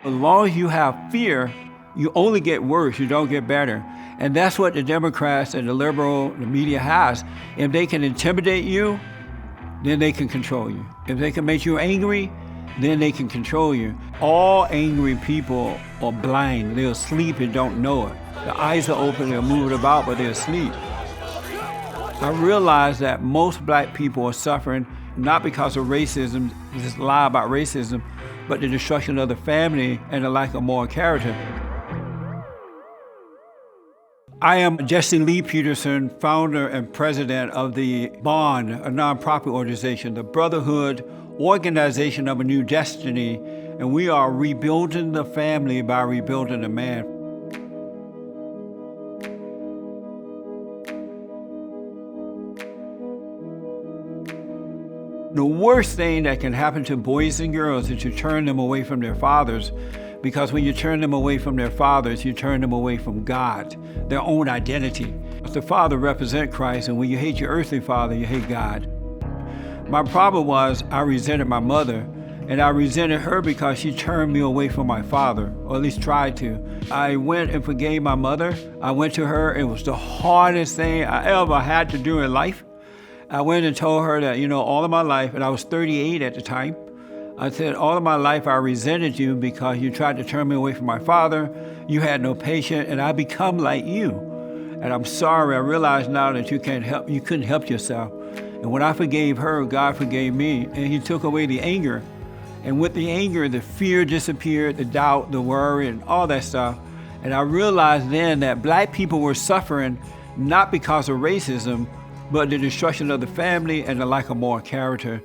As long as you have fear, you only get worse, you don't get better. And that's what the Democrats and the liberal, the media has. If they can intimidate you, then they can control you. If they can make you angry, then they can control you. All angry people are blind. They're asleep and don't know it. The eyes are open, they're moving about, but they're asleep. I realize that most black people are suffering not because of racism, this lie about racism, but the destruction of the family and the lack of moral character. I am Jesse Lee Peterson, founder and president of the Bond, a nonprofit organization, the Brotherhood Organization of a New Destiny, and we are rebuilding the family by rebuilding the man. The worst thing that can happen to boys and girls is to turn them away from their fathers, because when you turn them away from their fathers, you turn them away from God, their own identity. The father represents Christ, and when you hate your earthly father, you hate God. My problem was I resented my mother, and I resented her because she turned me away from my father, or at least tried to. I went and forgave my mother. I went to her. It was the hardest thing I ever had to do in life. I went and told her that, all of my life, and I was 38 at the time, I said, all of my life I resented you because you tried to turn me away from my father. You had no patience, and I become like you. And I'm sorry, I realize now that you couldn't help yourself. And when I forgave her, God forgave me, and he took away the anger. And with the anger, the fear disappeared, the doubt, the worry, and all that stuff. And I realized then that black people were suffering not because of racism, but the destruction of the family and the lack of moral character.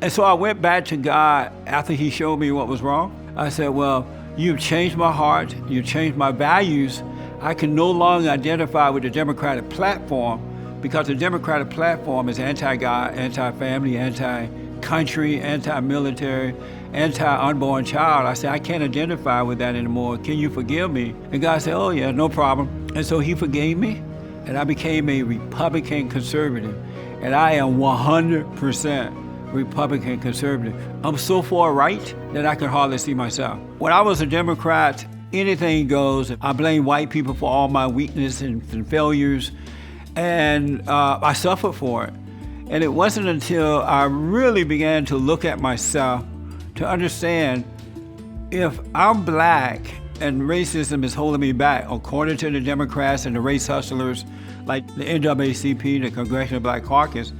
And so I went back to God after he showed me what was wrong. I said, well, you've changed my heart, you've changed my values. I can no longer identify with the Democratic platform because the Democratic platform is anti-God, anti-family, anti-country, anti-military, anti-unborn child. I said, I can't identify with that anymore. Can you forgive me? And God said, oh yeah, no problem. And so he forgave me, and I became a Republican conservative. And I am 100% Republican conservative. I'm so far right that I can hardly see myself. When I was a Democrat, anything goes. I blame white people for all my weakness and failures, and I suffered for it. And it wasn't until I really began to look at myself to understand if I'm black and racism is holding me back, according to the Democrats and the race hustlers like the NAACP, the Congressional Black Caucus,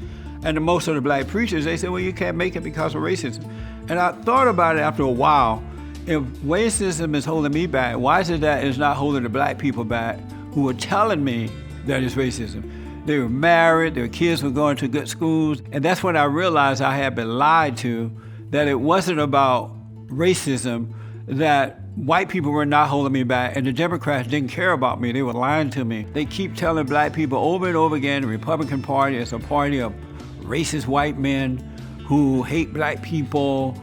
and most of the black preachers, they say, well, you can't make it because of racism. And I thought about it after a while. If racism is holding me back, why is it that it's not holding the black people back who are telling me that it's racism? They were married, their kids were going to good schools, and that's when I realized I had been lied to, that it wasn't about racism, that white people were not holding me back, and the Democrats didn't care about me. They were lying to me. They keep telling black people over and over again, the Republican Party is a party of racist white men who hate black people.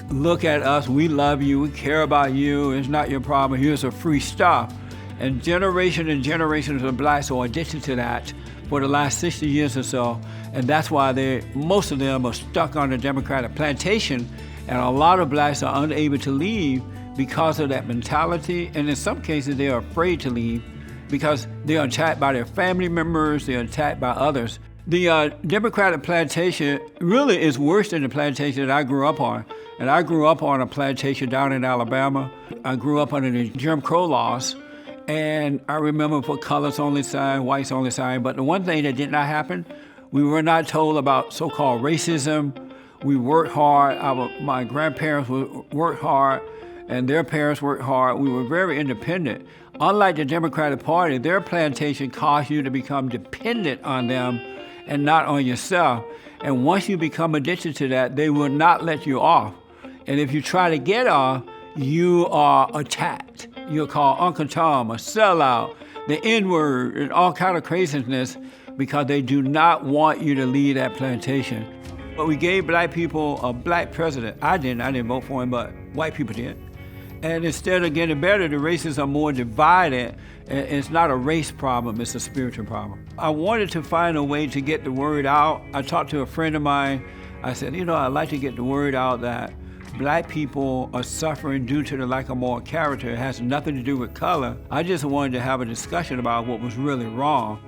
Look at us, we love you, we care about you, it's not your problem, here's a free stuff. And generations of blacks are addicted to that for the last 60 years or so, and that's why most of them are stuck on the Democratic plantation, and a lot of blacks are unable to leave because of that mentality, and in some cases they are afraid to leave because they are attacked by their family members, they are attacked by others. The Democratic plantation really is worse than the plantation that I grew up on. And I grew up on a plantation down in Alabama. I grew up under the Jim Crow laws. And I remember for colors only sign, whites only sign. But the one thing that did not happen, we were not told about so-called racism. We worked hard. My grandparents worked hard, and their parents worked hard. We were very independent. Unlike the Democratic Party, their plantation caused you to become dependent on them and not on yourself. And once you become addicted to that, they will not let you off. And if you try to get off, you are attacked. You're called Uncle Tom, a sellout, the N-word, and all kind of craziness because they do not want you to leave that plantation. But we gave black people a black president. I didn't vote for him, but white people did. And instead of getting better, the races are more divided. It's not a race problem, it's a spiritual problem. I wanted to find a way to get the word out. I talked to a friend of mine. I said, I'd like to get the word out that Black people are suffering due to the lack of moral character. It has nothing to do with color. I just wanted to have a discussion about what was really wrong.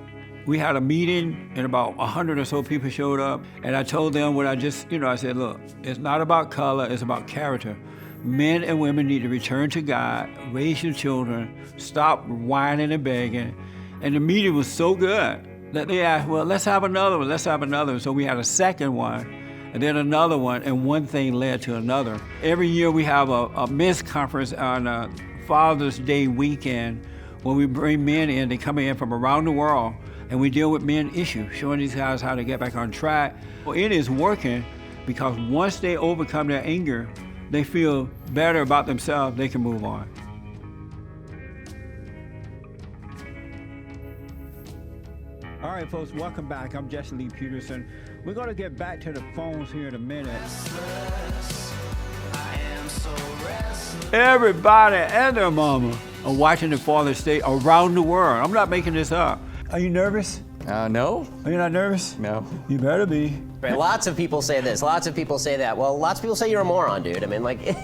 We had a meeting and about 100 or so people showed up, and I told them what I said, look, it's not about color, it's about character. Men and women need to return to God, raise your children, stop whining and begging. And the meeting was so good that they asked, well, let's have another one. So we had a second one, and then another one, and one thing led to another. Every year we have a men's conference on Father's Day weekend where we bring men in. They come in from around the world, and we deal with men issues, showing these guys how to get back on track. Well, it is working because once they overcome their anger, they feel better about themselves, they can move on. All right, folks, welcome back. I'm Jesse Lee Peterson. We're going to get back to the phones here in a minute. Everybody and their mama are watching the Father's Day around the world. I'm not making this up. Are you nervous? No. Are you not nervous? No. You better be. Right, lots of people say this, lots of people say that. Well, lots of people say you're a moron, dude. I mean, like,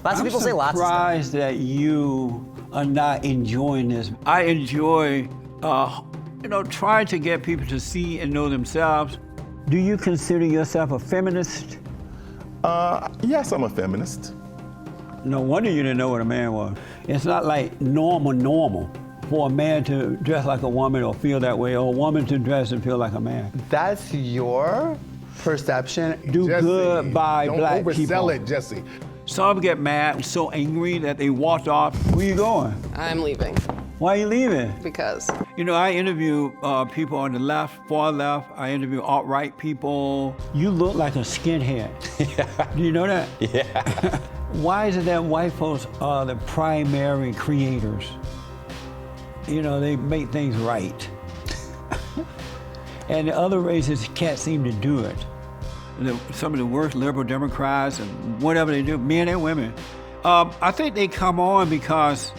lots of people say lots of stuff. I'm surprised that you are not enjoying this. I enjoy, trying to get people to see and know themselves. Do you consider yourself a feminist? Yes, I'm a feminist. No wonder you didn't know what a man was. It's not like normal for a man to dress like a woman or feel that way, or a woman to dress and feel like a man. That's your perception. Do Jesse, good by Black people. Don't oversell it, Jesse. Some get mad, so angry that they walked off. Where you going? I'm leaving Why are you leaving? because I interview people on the left, far left. I interview alt-right people. You look like a skinhead. Yeah. Do you know that? Yeah. Why is it that white folks are the primary creators? They make things right. And the other races can't seem to do it. Some of the worst liberal Democrats and whatever they do, men and women. I think they come on because,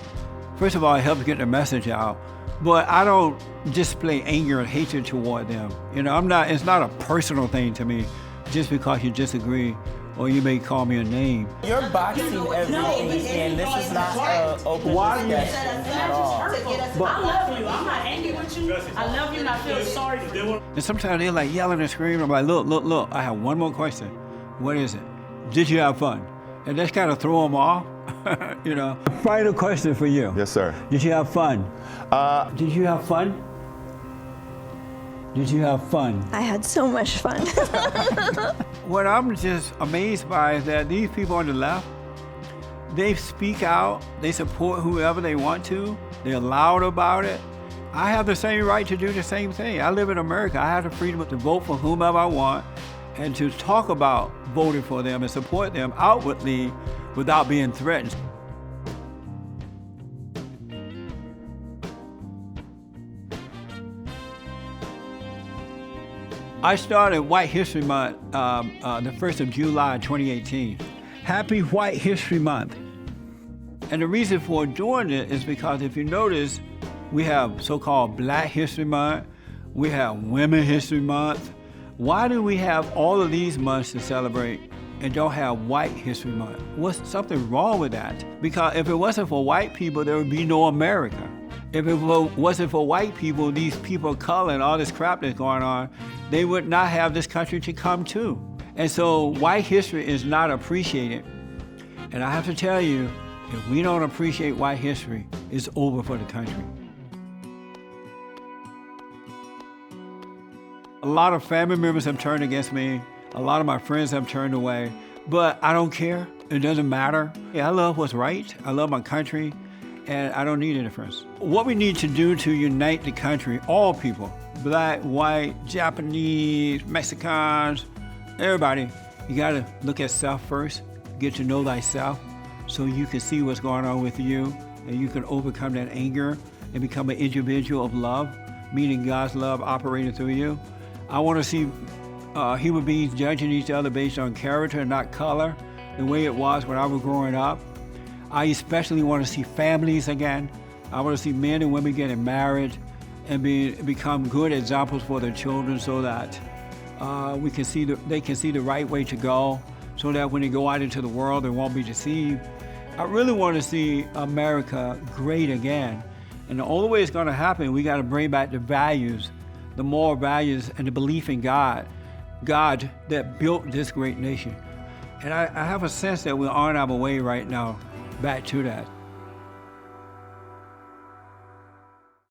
first of all, it helps get the message out. But I don't display anger and hatred toward them. It's not a personal thing to me just because you disagree or you may call me a name. You're boxing everything, and this is not open discussion at all. I love you. I'm not angry with you. I love you and I feel sorry for you. And sometimes they're like yelling and screaming. I'm like, look, I have one more question. What is it? Did you have fun? And that's kind of throw them off, Final question for you. Yes, sir. Did you have fun? Did you have fun? Did you have fun? I had so much fun. What I'm just amazed by is that these people on the left, they speak out, they support whoever they want to, they're loud about it. I have the same right to do the same thing. I live in America. I have the freedom to vote for whomever I want and to talk about voting for them and support them outwardly without being threatened. I started White History Month the 1st of July 2018. Happy White History Month. And the reason for doing it is because if you notice, we have so-called Black History Month, we have Women History Month. Why do we have all of these months to celebrate and don't have White History Month? What's something wrong with that? Because if it wasn't for white people, there would be no America. If it wasn't for white people, these people of color and all this crap that's going on, they would not have this country to come to. And so white history is not appreciated. And I have to tell you, if we don't appreciate white history, it's over for the country. A lot of family members have turned against me. A lot of my friends have turned away, but I don't care. It doesn't matter. I love what's right. I love my country, and I don't need a difference. What we need to do to unite the country, all people, Black, white, Japanese, Mexicans, everybody, you gotta look at self first, get to know thyself, so you can see what's going on with you, and you can overcome that anger and become an individual of love, meaning God's love operating through you. I want to see human beings judging each other based on character and not color, the way it was when I was growing up. I especially want to see families again. I want to see men and women getting married. and become good examples for their children, so that they can see the right way to go, so that when they go out into the world, they won't be deceived. I really want to see America great again. And the only way it's going to happen, we got to bring back the values, the moral values, and the belief in God that built this great nation. And I have a sense that we're on our way right now back to that.